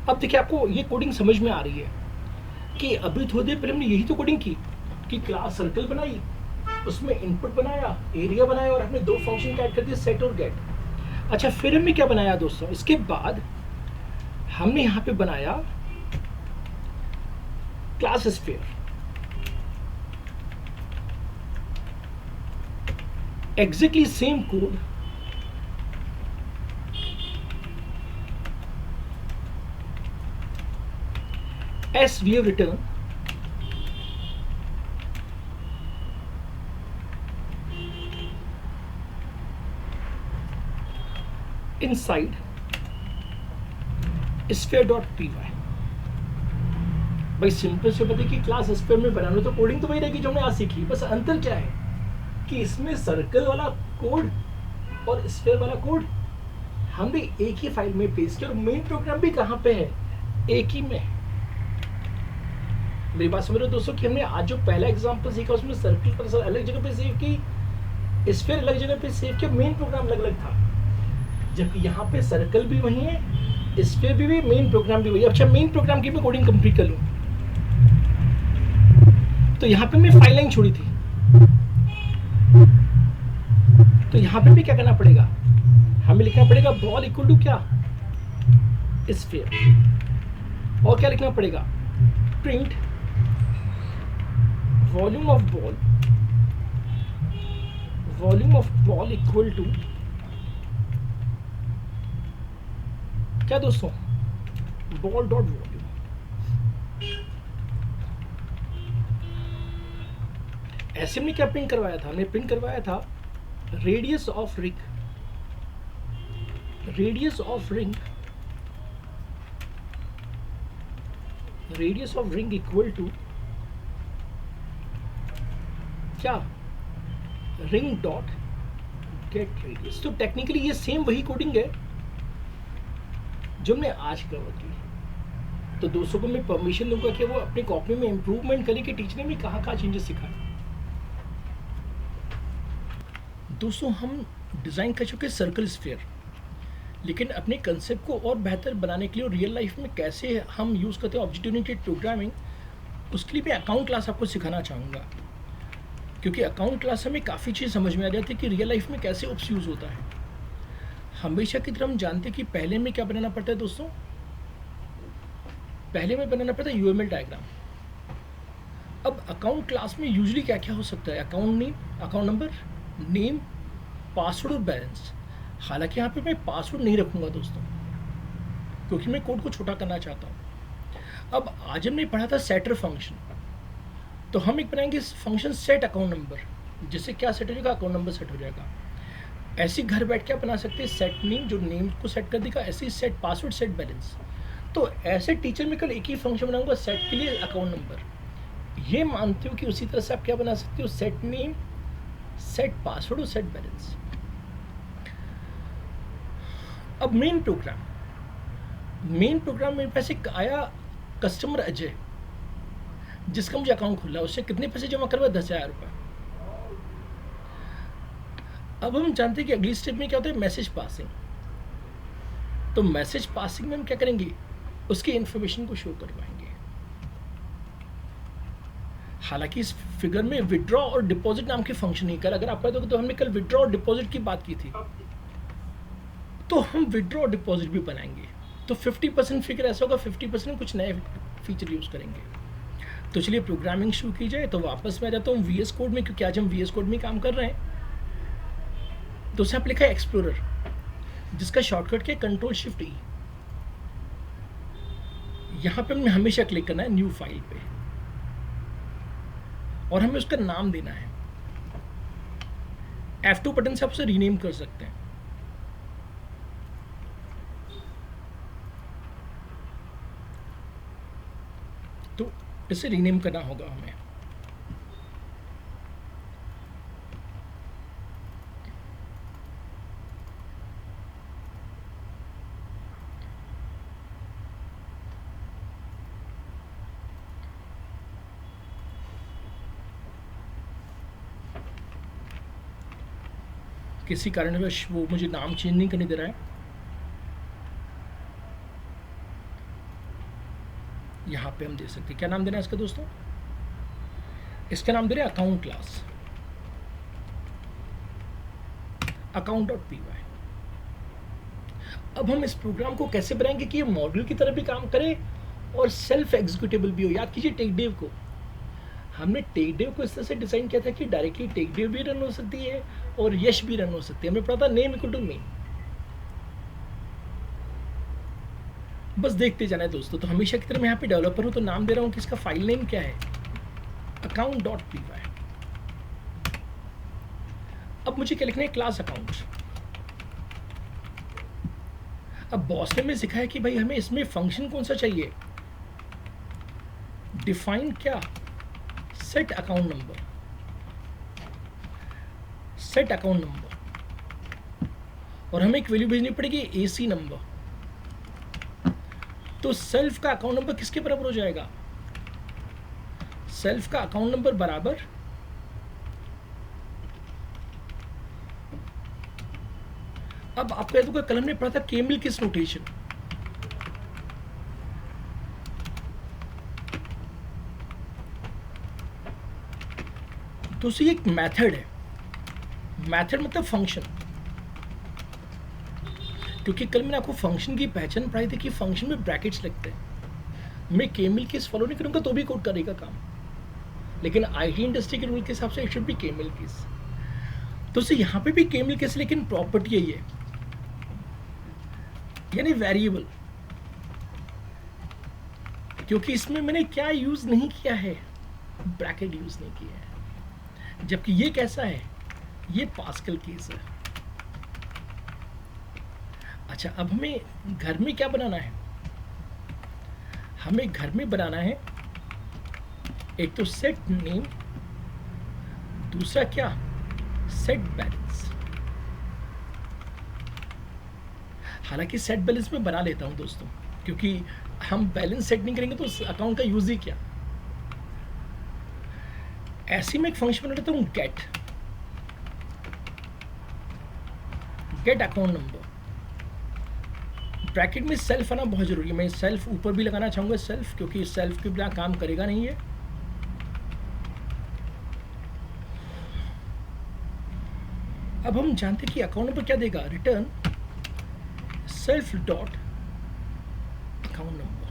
अब देखिए आपको ये कोडिंग समझ में आ रही है कि अभी थोड़ी देर पहले हमने यही तो कोडिंग की कि क्लास सर्कल बनाई, उसमें इनपुट बनाया, एरिया बनाया और हमने दो फंक्शन ऐड कर दिए, सेट और गेट। अच्छा फिर हमने क्या बनाया दोस्तों, इसके बाद हमने यहाँ पे बनाया class sphere. Exactly same code as we have written inside sphere.py। भाई सिंपल से बताइए कि क्लास स्फीयर में बनाना तो कोडिंग तो वही रहेगी जो हमने आज सीखी, बस अंतर क्या है कि इसमें सर्कल वाला कोड और स्फीयर वाला कोड हमने एक ही फाइल में पेस्ट किया और मेन प्रोग्राम भी कहाँ पे है, एक ही में। मेरी बात समझ रहे हो दोस्तों कि हमने आज जो पहला एग्जांपल सीखा उसमें सर्कल पर अलग जगह पे सेव की, स्फीयर अलग जगह पे सेव किया, मेन प्रोग्राम अलग अलग था। जबकि यहाँ पे सर्कल भी वही है, स्फीयर भी मेन प्रोग्राम भी वही। अच्छा मेन प्रोग्राम की मैं कोडिंग कंप्लीट कर लूँ तो यहाँ पे मैं फाइल लाइन छोड़ी थी, तो यहाँ पे भी क्या करना पड़ेगा, हमें लिखना पड़ेगा बॉल इक्वल टू क्या, स्फीयर। और क्या लिखना पड़ेगा, print volume of ball equal to क्या दोस्तों, बॉल डॉट वॉल्यूम। ऐसे में क्या प्रिंट करवाया था, हमने प्रिंट करवाया था radius of ring equal to क्या, रिंग डॉट गेट रेडियस। तो टेक्निकली ये सेम वही कोडिंग है जो हमने आज कवर की। तो दोस्तों को मैं परमिशन दूंगा कि वो अपनी कॉपी में इंप्रूवमेंट करें कि टीचर ने भी कहाँ चेंजेस सिखाए। दोस्तों हम डिज़ाइन कर चुके सर्कल स्फीयर, लेकिन अपने कंसेप्ट को और बेहतर बनाने के लिए और रियल लाइफ में कैसे हम यूज़ करते हैं ऑब्जेक्ट ओरिएंटेड प्रोग्रामिंग, उसके लिए मैं अकाउंट क्लास आपको सिखाना चाहूँगा। क्योंकि अकाउंट क्लास में काफ़ी चीज़ समझ में आ जाती है कि रियल लाइफ में कैसे ओप्स यूज़ होता है। हमेशा की तरह हम जानते हैं कि पहले में क्या बनाना पड़ता है दोस्तों, पहले में बनाना पड़ता है यूएमएल डायग्राम। अब अकाउंट क्लास में यूजली क्या क्या हो सकता है, account name, account number, name, password और बैलेंस। हालांकि यहाँ पे मैं पासवर्ड नहीं रखूँगा दोस्तों, क्योंकि मैं कोड को छोटा करना चाहता हूँ। अब आज हमने पढ़ा था सेटर फंक्शन, तो हम एक बनाएंगे फंक्शन सेट अकाउंट नंबर, जिससे क्या सेट हो जाएगा, अकाउंट नंबर सेट हो जाएगा। ऐसे घर बैठ के बना सकते हैं सेट नेम, जो नेम को सेट कर देगा, ऐसे ही सेट पासवर्ड, सेट बैलेंस। तो ऐसे टीचर में कल एक ही फंक्शन बनाऊंगा सेट के लिए अकाउंट नंबर। ये मानते हो कि उसी तरह से आप क्या बना सकते हो, सेट नेम, सेट पासवर्ड और सेट बैलेंस। अब मेन प्रोग्राम मेरे पास एक आया कस्टमर अजय, जिसका मुझे अकाउंट खुला, उससे कितने पैसे जमा करवाए, 10,000 रुपये। अब हम जानते हैं कि अगली स्टेप में क्या होता है, मैसेज पासिंग। तो मैसेज पासिंग में हम क्या करेंगे, उसकी इंफॉर्मेशन को शो करवाएंगे। हालांकि इस फिगर में विड्रॉ और डिपॉजिट नाम के फंक्शन नहीं कर, अगर आप पढ़ते हो तो हमने कल विड्रॉ और डिपॉजिट की बात की थी, तो हम विड्रॉ और डिपॉजिट भी बनाएंगे। तो 50% फिगर ऐसा होगा, 50% कुछ नए फीचर यूज करेंगे। तो चलिए प्रोग्रामिंग शुरू की जाए। तो वापस मैं आ जाता हूँ VS कोड में, क्योंकि आज हम VS कोड में काम कर रहे हैं। तो उससे आप लिखा है एक्सप्लोरर, जिसका शॉर्टकट क्या, Ctrl+Shift+E। यहाँ पे हमें हमेशा क्लिक करना है न्यू फाइल पे, और हमें उसका नाम देना है। F2 बटन से आप उसे रीनेम कर सकते हैं। तो इसे रीनेम करना होगा हमें। किसी कारणवश वो मुझे नाम चेंज नहीं करने दे रहा है। यहाँ पे हम दे सकते हैं, क्या नाम देना है इसका दोस्तों, इसका नाम दे रहे हैं account class, account dot p y. अब हम इस प्रोग्राम को कैसे बनाएंगे कि ये मॉड्यूल की तरह भी काम करे और सेल्फ एग्जीक्यूटेबल भी हो। याद कीजिए टेकडेव को, हमने टेकडेव को इस तरह से डिजाइन किया था कि डायरेक्टली टेकडेव भी रन हो सकती है और यश भी रन हो सकती है। हमें पता था नेम इक्वल टू मी, बस देखते जाना है दोस्तों। तो हमेशा की तरह मैं यहाँ पे डेवलपर हूँ तो नाम दे रहा हूँ कि इसका फाइल नेम क्या है, अकाउंट डॉट पी वाई। अब मुझे क्या लिखना है, क्लास अकाउंट। अब बॉस ने हमें सिखाया कि भाई हमें इसमें फंक्शन कौन सा चाहिए, डिफाइन क्या, set account number, set account number, और हमें एक वैल्यू भेजनी पड़ेगी एसी नंबर। तो सेल्फ का अकाउंट नंबर किसके बराबर हो जाएगा, सेल्फ का अकाउंट नंबर बराबर अब आपको याद होगा कल हमने पढ़ा था केमिल किस नोटेशन, तो ये एक मेथड है, मेथड मतलब फंक्शन। क्योंकि कल मैंने आपको फंक्शन की पहचान पढ़ाई थी कि फंक्शन में ब्रैकेट्स लगते हैं। मैं केमिल किस फॉलो नहीं करूंगा तो भी कोड करेगा काम, लेकिन आईटी इंडस्ट्री के रूल के हिसाब से इट शुड बी केमिल किस। तो यहाँ पे भी केमिल किस, लेकिन प्रॉपर्टी यही है, यानी वेरिएबल। क्योंकि इसमें मैंने क्या यूज नहीं किया है, ब्रैकेट यूज नहीं किया है। जबकि ये कैसा है, ये पास्कल केस है। अच्छा, अब हमें घर में क्या बनाना है, हमें घर में बनाना है एक तो सेट नेम, दूसरा क्या, सेट बैलेंस। हालांकि सेट बैलेंस में बना लेता हूं दोस्तों, क्योंकि हम बैलेंस सेट नहीं करेंगे तो उस अकाउंट का यूज ही क्या। ऐसे में एक फंक्शन बना लेता हूं, गेट अकाउंट नंबर। ब्रैकेट में सेल्फ आना बहुत जरूरी है। मैं सेल्फ ऊपर भी लगाना चाहूंगा सेल्फ, क्योंकि सेल्फ के बिना काम करेगा नहीं है। अब हम जानते हैं कि अकाउंट नंबर क्या देगा, return self dot account number.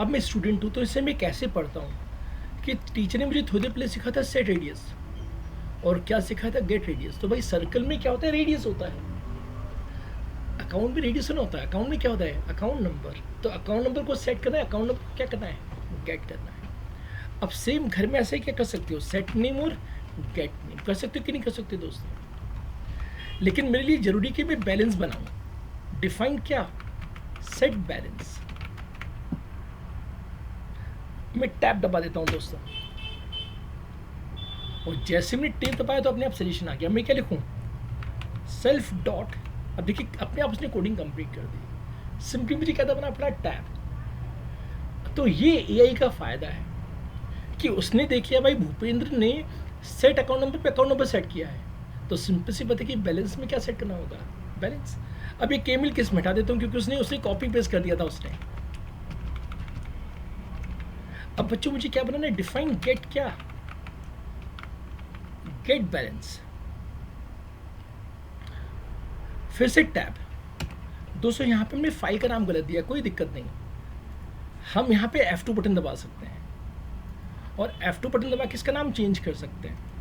अब मैं स्टूडेंट हूं तो इसे मैं कैसे पढ़ता हूं कि टीचर ने मुझे थोड़ी देर पहले सिखा था सेट रेडियस, और क्या सिखाया था, गेट रेडियस। तो भाई सर्कल में क्या होता है, रेडियस होता है। अकाउंट में रेडियस ना होता है, अकाउंट में क्या होता है, अकाउंट नंबर। तो अकाउंट नंबर को सेट करना है, अकाउंट नंबर क्या करना है, गेट करना है। अब सेम घर में ऐसे क्या कर सकते हो, सेट नेम और गेट नेम कर सकते हो कि नहीं कर सकते दोस्तों। लेकिन मेरे लिए जरूरी कि मैं बैलेंस बनाऊं, डिफाइन क्या, सेट बैलेंस। मैं टैब दबा देता हूं दोस्तों, और जैसे मैंने टैब दबाया तो अपने आप सजेशन आ गया। मैं क्या लिखूं, सेल्फ डॉट, अब देखिए अपने आप उसने कोडिंग कंप्लीट कर दी। सिंपली मुझे क्या दबाना पड़ा, टैब। तो ये एआई का फायदा है कि उसने देखिए भाई भूपेंद्र ने सेट अकाउंट नंबर पे अकाउंट नंबर सेट किया है, तो सिंपल सी बात है कि बैलेंस में क्या सेट करना होगा, बैलेंस। अब ये केमिल किस में हटा देता हूँ क्योंकि उसने उसे कॉपी पेस्ट कर दिया था उसने। अब बच्चों मुझे क्या बनाना है, डिफाइन गेट क्या, गेट बैलेंस, फिर से टैब। दोस्तों यहाँ पे हमने फाइल का नाम गलत दिया, कोई दिक्कत नहीं, हम यहाँ पे F2 बटन दबा सकते हैं और F2 बटन दबा के इसका नाम चेंज कर सकते हैं।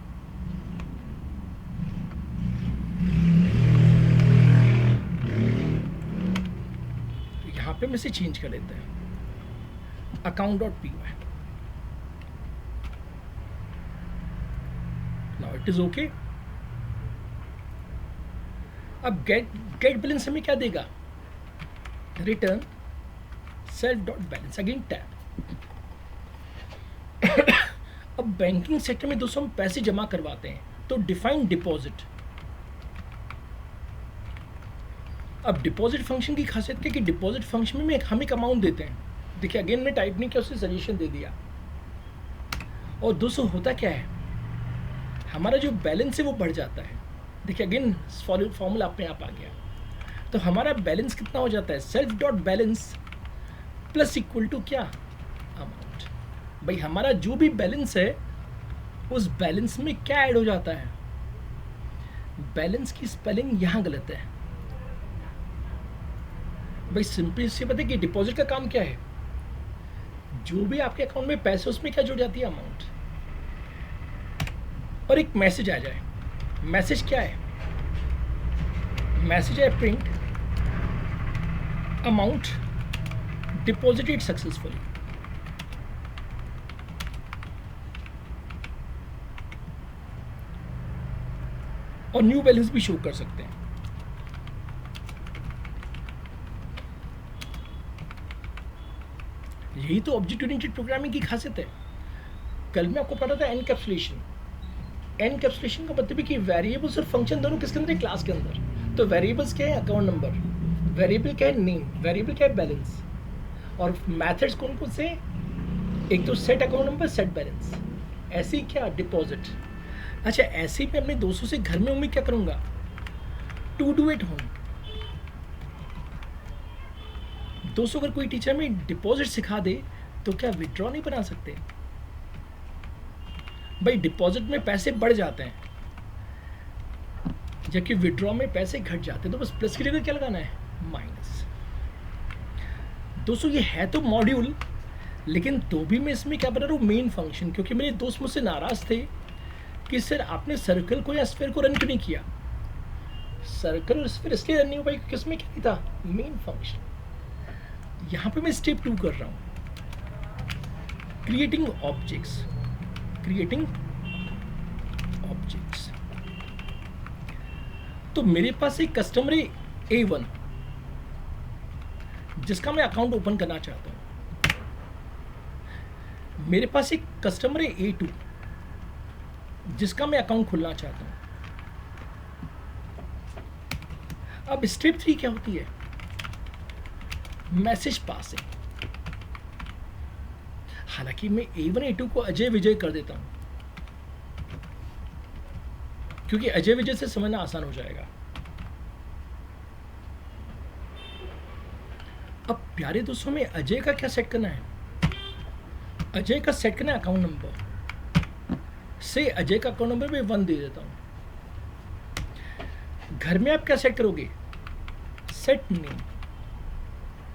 यहाँ पे हम इसे चेंज कर लेते हैं, account dot p y. Now it is okay. अब गेट बैलेंस हमें क्या देगा, return self dot balance, again tab. अब बैंकिंग सेक्टर में दोस्तों हम पैसे जमा करवाते हैं, तो डिफाइन डिपॉजिट। अब डिपॉजिट फंक्शन की खासियत क्या है कि डिपॉजिट फंक्शन में हम एक अमाउंट देते हैं। देखिए अगेन मैं टाइप नहीं किया, उससे सजेशन दे दिया। और दोस्तों होता क्या है, हमारा जो बैलेंस है वो बढ़ जाता है। देखिए अगेन फॉर्मूला अपने आप आ गया। तो हमारा बैलेंस कितना हो जाता है, self dot balance plus equal to क्या, अमाउंट। भाई हमारा जो भी बैलेंस है उस बैलेंस में क्या ऐड हो जाता है, बैलेंस की स्पेलिंग यहाँ गलत है भाई। सिंपल से पता है कि डिपॉजिट का काम क्या है, जो भी आपके अकाउंट में पैसे उसमें क्या जुड़ जाती है, अमाउंट। और एक मैसेज आ जाए, मैसेज क्या है, मैसेज है प्रिंट अमाउंट डिपॉजिटेड सक्सेसफुली। और न्यू बैलेंस भी शो कर सकते हैं। यही तो ऑब्जेक्ट ओरिएंटेड प्रोग्रामिंग की खासियत है। कल मैं आपको पढ़ा था एनकैप्सुलेशन। एनकैप्सुलेशन का मतलब है कि वेरिएबल्स और फंक्शन दोनों किसके अंदर है, क्लास के अंदर। तो वेरिएबल्स क्या है, अकाउंट नंबर, वेरिएबल क्या है, नेम, वेरिएबल क्या है, बैलेंस। और मैथड्स कौन कौन से, एक तो set account number, set balance, ऐसे ही क्या, डिपॉजिट। अच्छा, ऐसे ही मैं अपने दोस्तों से घर में उम्मीद क्या करूंगा, टू डू इट होम। दोस्तों अगर कोई टीचर में डिपॉजिट सिखा दे तो क्या विड्रॉ नहीं बना सकते भाई। डिपॉजिट में पैसे बढ़ जाते हैं जबकि विड्रॉ में पैसे घट जाते हैं, तो बस प्लस की जगह क्या लगाना है, माइनस। दोस्तों ये है तो मॉड्यूल, लेकिन तो भी मैं इसमें क्या बना रहा हूँ, मेन फंक्शन। क्योंकि मेरे दोस्त मुझसे नाराज थे कि सर आपने सर्कल को या स्फीयर को रन क्यों नहीं किया। सर्कल और स्फीयर इसलिए रन नहीं हो पाई क्योंकि उसमें क्या नहीं था, मेन फंक्शन। यहाँ पे मैं स्टेप 2 कर रहा हूँ, क्रिएटिंग ऑब्जेक्ट्स। क्रिएटिंग ऑब्जेक्ट्स, तो मेरे पास एक कस्टमर है A1 जिसका मैं अकाउंट ओपन करना चाहता हूँ। मेरे पास एक कस्टमर है A2 जिसका मैं अकाउंट खोलना चाहता हूँ। अब स्टेप 3 क्या होती है, मैसेज पासिंग। हालांकि मैं A1 A2 को अजय विजय कर देता हूं क्योंकि अजय विजय से समझना आसान हो जाएगा। अब प्यारे दोस्तों में अजय का क्या सेट करना है, अजय का सेट करना है अकाउंट नंबर से। अजय का अकाउंट नंबर मैं 1 दे देता हूं। घर में आप क्या सेट करोगे, सेट नेम।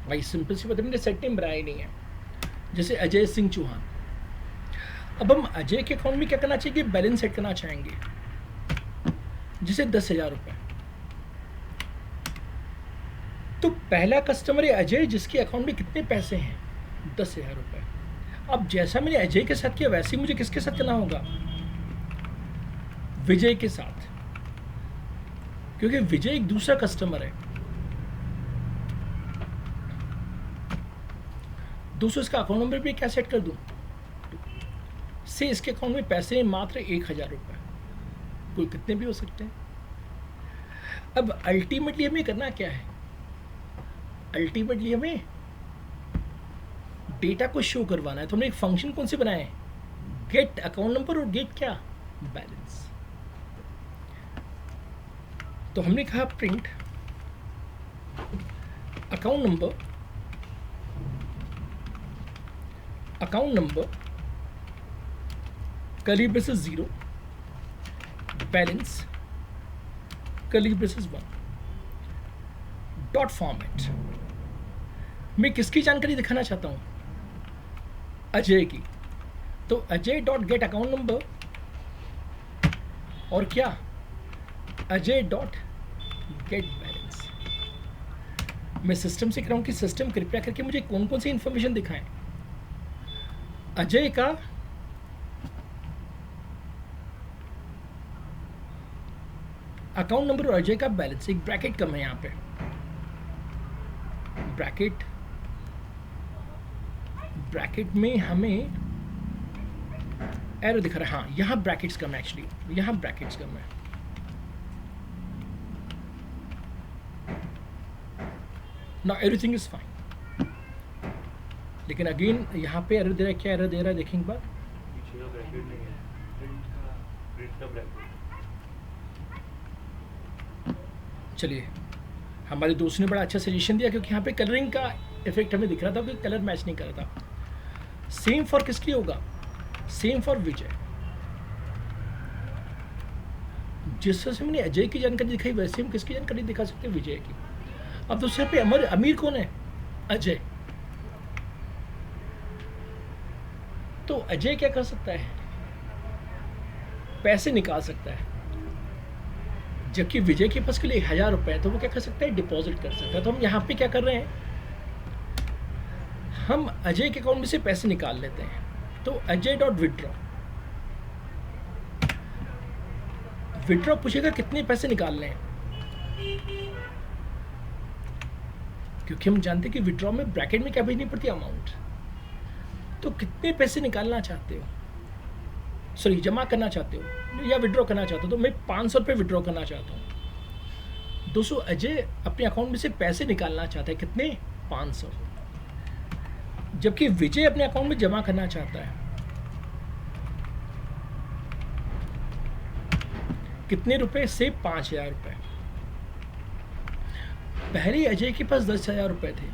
भाई सिंपल सी बात है, मैंने सेट नेम बनाया ही नहीं है, जैसे अजय सिंह चौहान। अब हम अजय के अकाउंट में क्या करना चाहिए, बैलेंस सेट करना चाहेंगे, जैसे 10,000 रुपये। तो पहला कस्टमर है अजय जिसके अकाउंट में कितने पैसे हैं, 10,000 रुपये। अब जैसा मैंने अजय के साथ किया वैसे ही मुझे किसके साथ करना होगा, विजय के साथ, क्योंकि विजय एक दूसरा कस्टमर है। दोस्तों इसका अकाउंट नंबर भी क्या सेट कर दूं, से इसके अकाउंट में पैसे हैं मात्र 1,000 रुपये, कोई कितने भी हो सकते हैं। अब अल्टीमेटली हमें करना क्या है, अल्टीमेटली हमें डेटा को शो करवाना है। तो हमने एक फंक्शन कौन से बनाए हैं, गेट अकाउंट नंबर और गेट क्या, बैलेंस। तो हमने कहा print account number, account number curly braces 0, balance curly braces 1, dot format. मैं किसकी जानकारी दिखाना चाहता हूं, अजय की। तो Ajay dot gate account number और क्या, अजय डॉट गेट बैलेंस। मैं सिस्टम से कह रहा हूं कि सिस्टम कृपया करके मुझे कौन कौन सी इंफॉर्मेशन दिखाएं, अजय का अकाउंट नंबर और अजय का बैलेंस। एक ब्रैकेट कम है यहाँ पे, ब्रैकेट, ब्रैकेट में हमें एरो दिखा रहा है, हाँ यहाँ ब्रैकेट्स कम है, एक्चुअली यहाँ ब्रैकेट्स कम है। नाउ एवरीथिंग इज फाइन, लेकिन अगेन यहाँ पे एरर दे रहा है। क्या एरर दे रहा है देखें एक बार, चलिए हमारे दोस्त ने बड़ा अच्छा सजेशन दिया, क्योंकि यहाँ पे कलरिंग का इफेक्ट हमें दिख रहा था कि कलर मैच नहीं कर रहा था। सेम फॉर किसकी होगा, सेम फॉर विजय। जिस तरह से मैंने अजय की जानकारी दिखाई वैसे हम किसकी जानकारी दिखा सकते हैं, विजय की। अब दूसरे पे अमीर कौन है, अजय। तो अजय क्या कर सकता है, पैसे निकाल सकता है, जबकि विजय के पास के लिए 1000 रुपए है तो वो क्या कर सकता है, डिपॉजिट कर सकता है। तो हम यहाँ पे क्या कर रहे हैं, हम अजय के अकाउंट में से पैसे निकाल लेते हैं। तो अजय डॉट विड्रॉ, विड्रॉ पूछेगा कितने पैसे निकालने हैं, क्योंकि हम जानते हैं कि विड्रॉ में ब्रैकेट में क्या भेजनी पड़ती है, अमाउंट। तो कितने पैसे निकालना चाहते हो, सॉरी जमा करना चाहते हो या विड्रॉ करना चाहते हो, तो मैं 500 रुपये विड्रॉ करना चाहता हूँ। दोस्तों अजय अपने अकाउंट में से पैसे निकालना चाहता है, कितने, 500। जबकि विजय अपने अकाउंट में जमा करना चाहता है कितने रुपए से, 5000 रुपये। पहले अजय के पास 10,000 रुपये थे,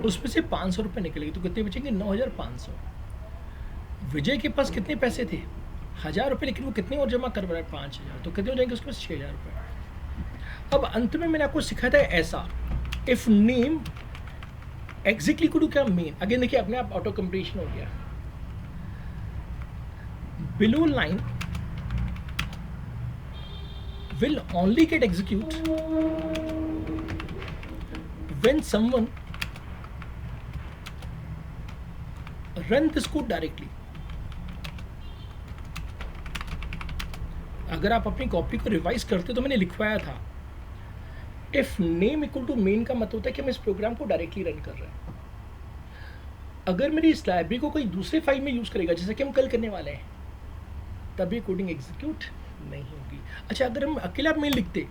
उसमें से 500 रुपये निकलेगी तो कितने बचेंगे, 9,500। विजय के पास कितने पैसे थे, 1000 रुपये, लेकिन वो कितने और जमा कर रहा है, 5000, तो कितने हो जाएंगे उसके पास, 6000 रुपये। अब अंत में मैंने आपको सिखाया था ऐसा, इफ नेम एग्जैक्टली को डू क्या मीन। अगेन देखिए अपने आप ऑटो कंप्लीशन हो गया। Below line will only get execute when someone run this code directly। अगर आप अपनी कॉपी को रिवाइज करते तो मैंने लिखवाया था, if name equal to main का मतलब होता है कि हम इस प्रोग्राम को डायरेक्टली रन कर रहे हैं। अगर मेरी इस लाइब्रेरी को कोई दूसरे फाइल में यूज करेगा, जैसे कि हम कल करने वाले हैं, तब ये कोडिंग एग्जीक्यूट नहीं होगी। अच्छा अगर हम अकेला मेन लिखते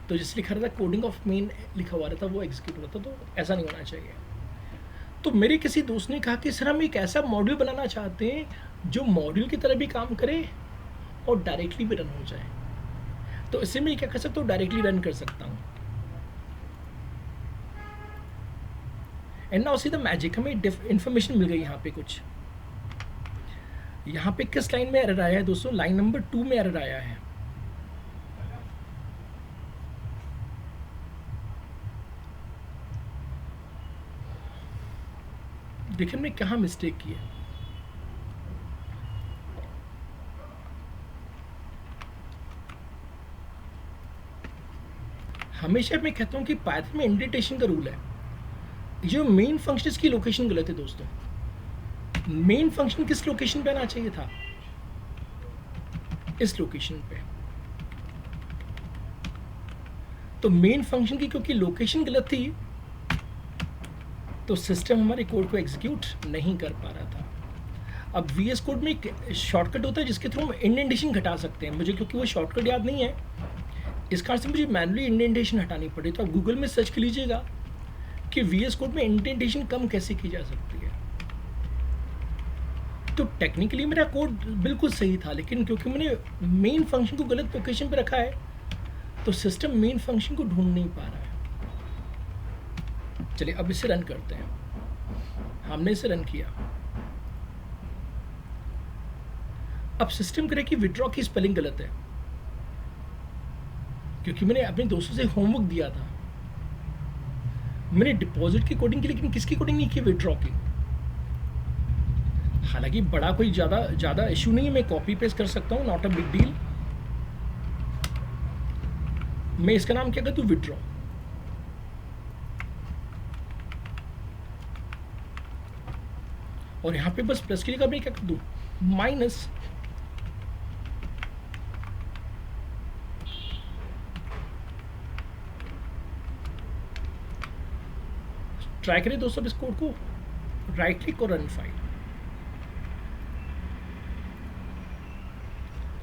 तो जैसे लिखा रहता कोडिंग ऑफ मेन लिखा हुआ रहता, वो एग्जीक्यूट होता, तो ऐसा नहीं होना चाहिए। तो मेरे किसी दोस्त ने कहा कि सर हम एक ऐसा मॉड्यूल बनाना चाहते हैं जो मॉड्यूल की तरह भी काम करे और डायरेक्टली भी रन हो जाए। तो इससे मैं क्या कर सकता हूँ, डायरेक्टली रन कर सकता हूँ। And now see the magic, हमें इंफॉर्मेशन मिल गई यहाँ पे कुछ। यहाँ पे किस लाइन में एरर आया है दोस्तों, लाइन नंबर 2 में एरर आया है। देखिए हमने कहाँ मिस्टेक की है। हमेशा मैं कहता हूँ कि पाइथन में इंडेंटेशन का रूल है, जो मेन फंक्शन की लोकेशन गलत है दोस्तों। मेन फंक्शन किस लोकेशन पे आना चाहिए था, इस लोकेशन पे। तो मेन फंक्शन की क्योंकि लोकेशन गलत थी तो सिस्टम हमारे कोड को एग्जीक्यूट नहीं कर पा रहा था। अब VS कोड में एक शॉर्टकट होता है जिसके थ्रू हम इंडेंटेशन घटा सकते हैं। मुझे क्योंकि वो शॉर्टकट याद नहीं है, इस कारण से मुझे मैनुअली इंडेंटेशन हटानी पड़ी। तो आप गूगल में सर्च कर लीजिएगा कि VS कोड में इंडेंटेशन कम कैसे की जा सकती है। तो टेक्निकली मेरा कोड बिल्कुल सही था, लेकिन क्योंकि मैंने मेन फंक्शन को गलत लोकेशन पे रखा है तो सिस्टम मेन फंक्शन को ढूंढ नहीं पा रहा है। चलिए अब इसे रन करते हैं। हमने इसे रन किया। अब सिस्टम करे कि विड्रॉ की स्पेलिंग गलत है, क्योंकि मैंने अपने दोस्तों से होमवर्क दिया था। मैंने डिपॉजिट की कोडिंग की, लेकिन किसकी कोडिंग नहीं की, विड्रॉ की। हालांकि बड़ा कोई ज़्यादा इशू नहीं है, मैं कॉपी पेस्ट कर सकता हूँ, नॉट अ बिग डील। मैं इसका नाम क्या कर दूँ, विड्रॉ। और यहाँ पे बस प्लस की जगह मैं क्या कर दूँ, माइनस ट्राई करें दोस्तों इस कोड को, राइट क्लिक और run file.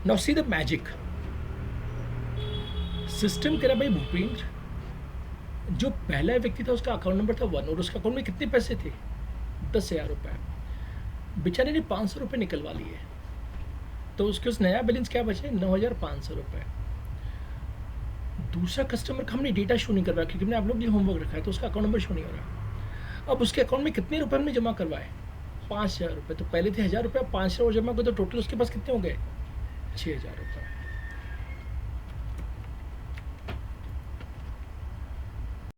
Now see the magic. System कह रहा भाई भूपेंद्र, जो पहला व्यक्ति था उसका अकाउंट नंबर था 1 और उसका अकाउंट में कितने पैसे थे, 10,000 रुपये। बेचारे ने 500 रुपये निकलवा लिए, तो उसके उस नया बैलेंस क्या बचे, 9,500 रुपये। दूसरा कस्टमर का हमने डेटा शो नहीं करवाया क्योंकि हमने आप लोग के लिए होमवर्क रखा है, तो उसका अकाउंट नंबर शो नहीं हो रहा। अब उसके अकाउंट में कितने रुपए हमने जमा करवाए? 5,000 रुपये। तो पहले थे 1,000 रुपये, 5,000 और जमा कर, तो टोटल उसके पास कितने हो गए? 6,000 रुपये।